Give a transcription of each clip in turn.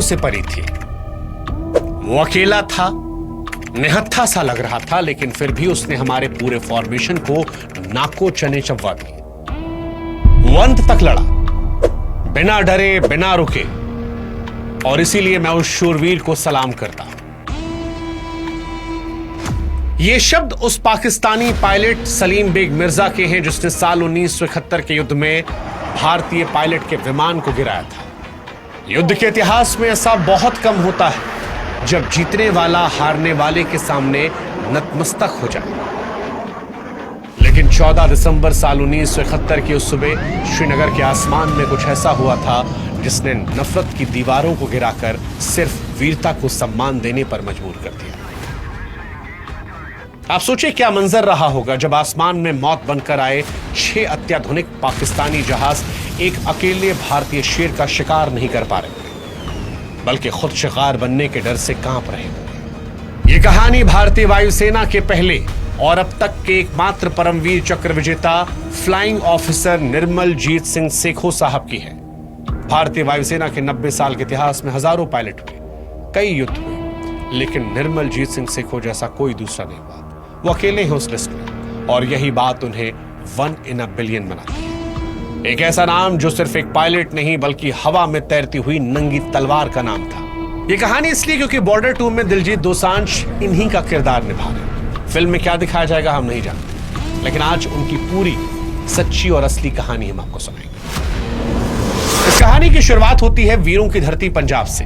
से परी थी। वो अकेला था, निहत्था सा लग रहा था, लेकिन फिर भी उसने हमारे पूरे फॉर्मेशन को नाको चने चबवा दिए। वो अंत तक लड़ा, बिना डरे, बिना रुके, और इसीलिए मैं उस शूरवीर को सलाम करता हूं। ये शब्द उस पाकिस्तानी पायलट सलीम बेग मिर्जा के हैं जिसने साल 1971 के युद्ध में भारतीय पायलट के विमान को गिराया था। युद्ध के इतिहास में ऐसा बहुत कम होता है जब जीतने वाला हारने वाले के सामने नतमस्तक हो जाए। लेकिन 14 दिसंबर साल 1971 की उस सुबह श्रीनगर के आसमान में कुछ ऐसा हुआ था जिसने नफरत की दीवारों को गिराकर सिर्फ वीरता को सम्मान देने पर मजबूर कर दिया। आप सोचिए क्या मंजर रहा होगा जब आसमान में मौत बनकर आए 6 अत्याधुनिक पाकिस्तानी जहाज एक अकेले भारतीय शेर का शिकार नहीं कर पा रहे, बल्कि खुद शिकार बनने के डर से कांप रहे होंगे। यह कहानी भारतीय वायुसेना के पहले और अब तक के एकमात्र परमवीर चक्र विजेता फ्लाइंग ऑफिसर निर्मल जीत सिंह सेखो साहब की है। भारतीय वायुसेना के 90 साल के इतिहास में हजारों पायलट हुए, कई युद्ध हुए, लेकिन निर्मल जीत सिंह सेखो जैसा कोई दूसरा नहीं हुआ। वो अकेले हैं उस लिस्ट में, और यही बात उन्हें 1 in a billion बनाती है। एक ऐसा नाम जो सिर्फ एक पायलट नहीं बल्कि हवा में तैरती हुई नंगी तलवार का नाम था। यह कहानी इसलिए क्योंकि बॉर्डर 2 में दिलजीत दोसांझ इन्हीं का किरदार निभा रहे। फिल्म में क्या दिखाया जाएगा हम नहीं जानते, लेकिन आज उनकी पूरी सच्ची और असली कहानी हम आपको सुनाएंगे। इस कहानी की शुरुआत होती है वीरों की धरती पंजाब से।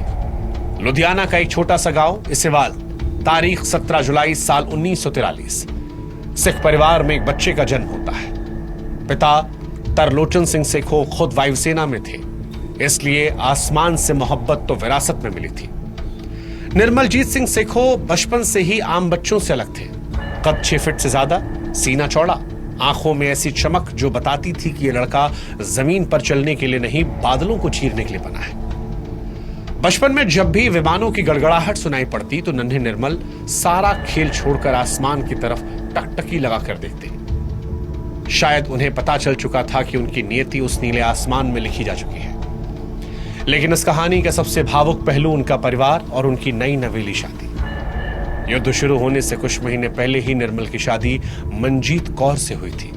लुधियाना का एक छोटा सा गांव इसेवाल, तारीख 17 जुलाई साल 1943। सिख परिवार में एक बच्चे का जन्म होता है। पिता तरलोचन सिंह सेखो खुद वायुसेना में थे, इसलिए आसमान से मोहब्बत तो विरासत में मिली थी। निर्मलजीत सिंह सेखो बचपन से ही आम बच्चों से अलग थे। कद 6 फीट से ज्यादा, सीना चौड़ा, आंखों में ऐसी चमक जो बताती थी कि यह लड़का जमीन पर चलने के लिए नहीं बादलों को चीरने के लिए बना है। बचपन में जब भी विमानों की गड़गड़ाहट सुनाई पड़ती तो नन्हे निर्मल सारा खेल छोड़कर आसमान की तरफ टकटकी लगाकर देखते। शायद उन्हें पता चल चुका था कि उनकी नियति उस नीले आसमान में लिखी जा चुकी है। लेकिन इस कहानी का सबसे भावुक पहलू उनका परिवार और उनकी नई नवेली शादी। युद्ध शुरू होने से कुछ महीने पहले ही निर्मल की शादी मंजीत कौर से हुई थी।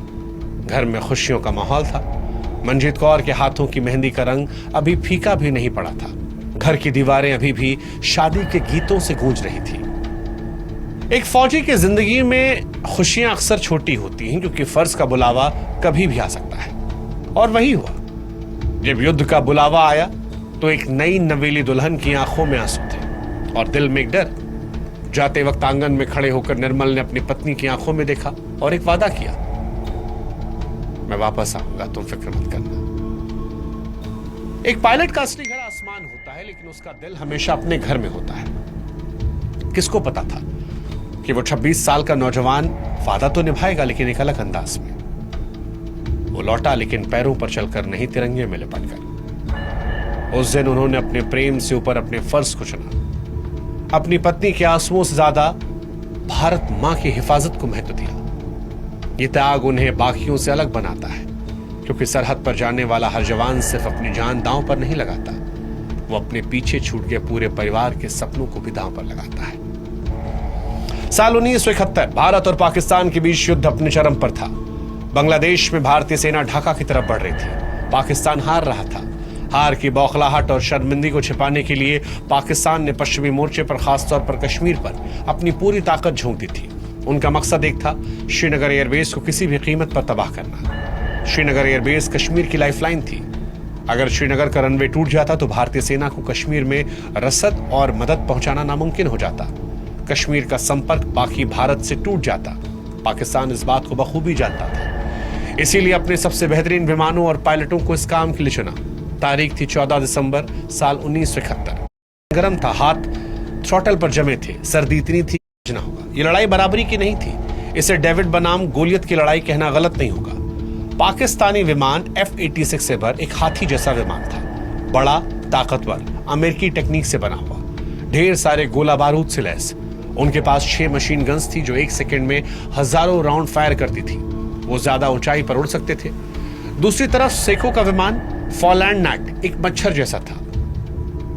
घर में खुशियों का माहौल था। मंजीत कौर के हाथों की मेहंदी का रंग अभी फीका भी नहीं पड़ा था। घर की दीवारें अभी भी शादी के गीतों से गूंज रही थी। एक फौजी की जिंदगी में खुशियां अक्सर छोटी होती हैं क्योंकि फर्ज का बुलावा कभी भी आ सकता है, और वही हुआ। जब युद्ध का बुलावा आया तो एक नई नवेली दुल्हन की आंखों में आंसू थे और दिल में एक डर। जाते वक्त आंगन में खड़े होकर निर्मल ने अपनी पत्नी की आंखों में देखा और एक वादा किया, मैं वापस आऊंगा, तुम फिक्र मत करना। एक पायलट का असली घर आसमान होता है, लेकिन उसका दिल हमेशा अपने घर में होता है। किसको पता था कि वो 26 साल का नौजवान वादा तो निभाएगा, लेकिन एक अलग अंदाज में। वो लौटा, लेकिन पैरों पर चलकर नहीं, तिरंगे में लिपट कर। उस दिन उन्होंने अपने प्रेम से ऊपर अपने फर्ज को चुना। अपनी पत्नी के आंसुओं से ज्यादा भारत मां की हिफाजत को महत्व दिया। ये त्याग उन्हें बाकियों से अलग बनाता है, क्योंकि सरहद पर जाने वाला हर जवान सिर्फ अपनी जान दांव पर नहीं लगाता, वो अपने पीछे छूट गए पूरे परिवार के सपनों को भी दांव पर लगाता है। साल 1971 भारत और पाकिस्तान के बीच युद्ध अपने चरम पर था। बांग्लादेश में भारतीय सेना ढाका की तरफ बढ़ रही थी। पाकिस्तान हार रहा था। हार की बौखलाहट और शर्मिंदगी को छिपाने के लिए पाकिस्तान ने पश्चिमी मोर्चे पर, खासतौर पर कश्मीर पर, अपनी पूरी ताकत झोंक दी थी। उनका मकसद एक था, श्रीनगर एयरबेस को किसी भी कीमत पर तबाह करना। श्रीनगर एयरबेस कश्मीर की लाइफलाइन थी। अगर श्रीनगर का रनवे टूट जाता तो भारतीय सेना को कश्मीर में रसद और मदद पहुंचाना नामुमकिन हो जाता। कश्मीर का संपर्क बाकी भारत से टूट जाता। पाकिस्तान इस बात को बखूबी जानता था, इसीलिए अपने सबसे बेहतरीन विमानों और पायलटों को इस काम के लिए चुना। तारीख थी 14 दिसंबर साल 1971। गर्म था, हाथ थ्रॉटल पर जमे थे, सर्दी इतनी थी ना होगा। ये लड़ाई बराबरी की नहीं थी। इसे डेविड बनाम गोलियत की लड़ाई कहना गलत नहीं होगा। पाकिस्तानी विमान F-86 से भर एक हाथी जैसा विमान था, बड़ा, ताकतवर, अमेरिकी टेक्निक से बना हुआ, ढेर सारे गोला बारूद से लैस। उनके पास 6 मशीन गन्स थी जो 1 सेकंड में हजारों राउंड फायर करती थी। वो ज्यादा ऊंचाई पर उड़ सकते थे। दूसरी तरफ सेखो का विमान फॉलैंड नाइट एक मच्छर जैसा था,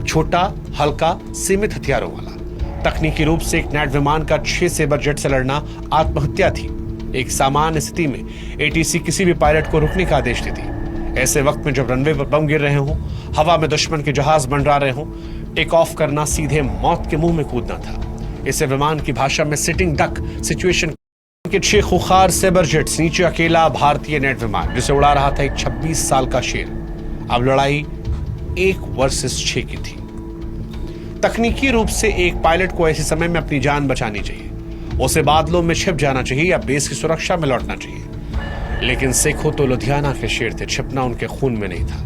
छोटा, हल्का सीमित हथियारों वाला। तकनीकी रूप से एक नेट विमान का 6 सेबर जेट से लड़ना आत्महत्या थी। एक सामान्य स्थिति में एटीसी किसी भी पायलट को रुकने का आदेश देती। ऐसे वक्त में जब रनवे पर बम गिर रहे हों, हवा में दुश्मन के जहाज मंडरा रहे हों, टेक ऑफ करना सीधे मौत के मुंह में कूदना था। इसे विमान की भाषा में सिटिंग डक सिचुएशन के 6 खुखार सेबर जेट्स, नीचे अकेला भारतीय नेट विमान जिसे उड़ा रहा था एक 26 साल का शेर। अब लड़ाई 1 वर्सेस 6 की थी। तकनीकी रूप से एक पायलट को ऐसे समय में अपनी जान बचानी चाहिए, उसे बादलों में छिप जाना चाहिए या बेस की सुरक्षा में लौटना चाहिए। लेकिन सेखो तो लुधियाना के शेर थे, छिपना उनके खून में नहीं था।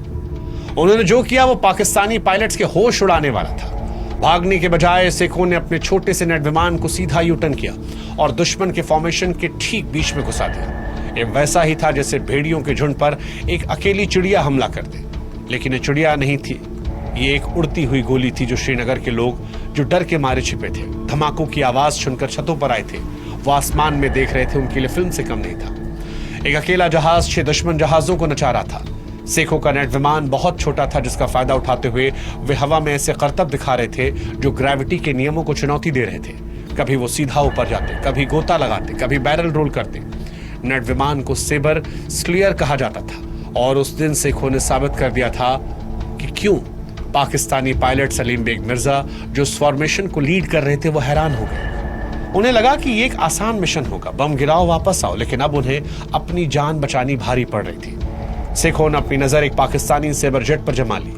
उन्होंने जो किया वो पाकिस्तानी पायलट्स के होश उड़ाने वाला था। भागने के बजाय सेखो ने अपने छोटे से नेट विमान को सीधा यूटर्न किया और दुश्मन के फॉर्मेशन के ठीक बीच में घुसा दिया। ये वैसा ही था जैसे भेड़ियों के झुंड पर एक अकेली चिड़िया हमला कर दे। लेकिन ये चिड़िया नहीं थी, ये एक उड़ती हुई गोली थी जो श्रीनगर के लोग जो डर के मारे छिपे थे, धमाकों की आवाज सुनकर छतों पर आए थे, वो आसमान में देख रहे थे, उनके लिए फिल्म से कम नहीं था। एक अकेला जहाज 6 दुश्मन जहाजों को नचा रहा था। सेखो का नेट विमान बहुत छोटा था, जिसका फायदा उठाते हुए वे हवा में ऐसे करतब दिखा रहे थे जो ग्रेविटी के नियमों को चुनौती दे रहे थे। कभी वो सीधा ऊपर जाते, कभी गोता लगाते, कभी बैरल रोल करते। नेट विमान को सेबर स्लियर कहा जाता था और उस दिन सेखो ने साबित कर दिया था कि क्यों। पाकिस्तानी पायलट सलीम बेग मिर्जा जो इस फॉर्मेशन को लीड कर रहे थे वो हैरान हो गए। उन्हें लगा कि ये एक आसान मिशन होगा, बम गिराओ वापस आओ, लेकिन अब उन्हें अपनी जान बचानी भारी पड़ रही थी। सेखो ने अपनी नजर एक पाकिस्तानी सेबर जेट पर जमा ली,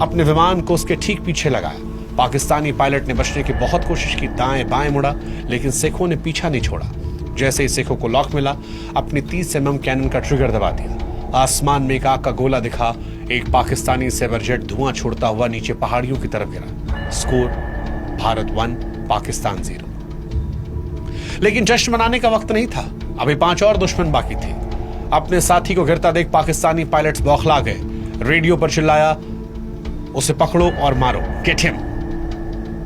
अपने विमान को उसके ठीक पीछे लगाया। पाकिस्तानी पायलट ने बचने की बहुत कोशिश की, दाएं बाएं मुड़ा, लेकिन सेखो ने पीछा नहीं छोड़ा। जैसे ही सेखो को लॉक मिला, अपनी 30 mm कैनन का ट्रिगर दबा दिया। आसमान में एक आग का गोला दिखा, एक पाकिस्तानी सेबर जेट धुआं छोड़ता हुआ नीचे पहाड़ियों की तरफ गिरा। स्कोर भारत 1 पाकिस्तान 0। लेकिन जश्न मनाने का वक्त नहीं था, अभी 5 और दुश्मन बाकी थे। अपने साथी को गिरता देख पाकिस्तानी पायलट्स बौखला गए। रेडियो पर चिल्लाया, उसे पकड़ो और मारो, गेट हिम।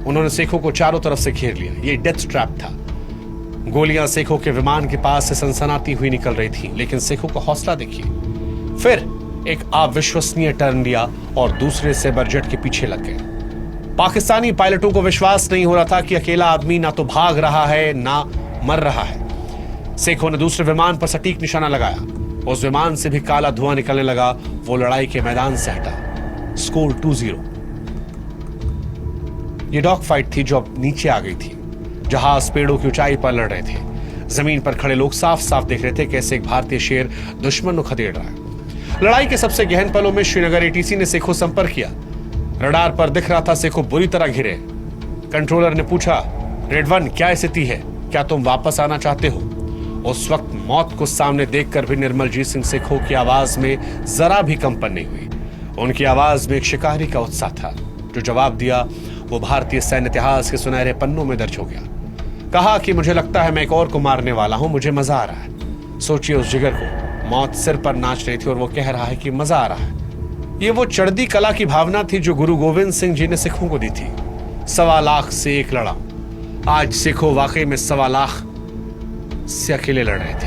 उन्होंने सेखो को चारों तरफ से घेर लिया। ये डेथ ट्रैप था। गोलियां सेखो के विमान के पास से सनसनाती हुई निकल रही थी, लेकिन सेखो का हौसला देखिए। फिर एक अविश्वसनीय टर्न लिया और दूसरे सेबर जेट के पीछे लग गए। पाकिस्तानी पायलटों को विश्वास नहीं हो रहा था कि अकेला आदमी ना तो भाग रहा है ना मर रहा है। सेखो ने दूसरे विमान पर सटीक निशाना लगाया। उस विमान से भी काला धुआं निकलने लगा। वो लड़ाई के मैदान से हटा। स्कोर 2-0। ये डॉग फाइट थी जो अब नीचे आ गई थी। जहाज पेड़ों की ऊंचाई पर लड़ रहे थे। जमीन पर खड़े लोग साफ साफ देख रहे थे कैसे एक भारतीय शेर दुश्मन को खदेड़ रहा है। लड़ाई के सबसे गहन पलों में श्रीनगर एटीसी ने सेखो संपर्क किया। रडार पर दिख रहा था सेखो बुरी तरह घिरे। कंट्रोलर ने पूछा, रेड 1 क्या स्थिति है, क्या तुम वापस आना चाहते हो? उस वक्त मौत को सामने देखकर भी निर्मलजीत सिंह सेखो की आवाज में जरा भी कंपन नहीं हुई। उनकी आवाज में एक शिकारी का उत्साह था। जो जवाब दिया वो भारतीय सैन्य इतिहास के सुनहरे पन्नों में दर्ज हो गया। कहा कि मुझे लगता है मैं एक और को मारने वाला हूं, मुझे मजा आ रहा है। सोचिए उस जिगर को, मौत सिर पर नाच रही थी और वो कह रहा है कि मजा आ रहा है। ये वो चढ़ती कला की भावना थी जो गुरु गोविंद सिंह जी ने सिखों को दी थी। 1.25 लाख से एक लड़ा। आज सिखों वाकई में 1.25 लाख से अकेले लड़ रहे थे।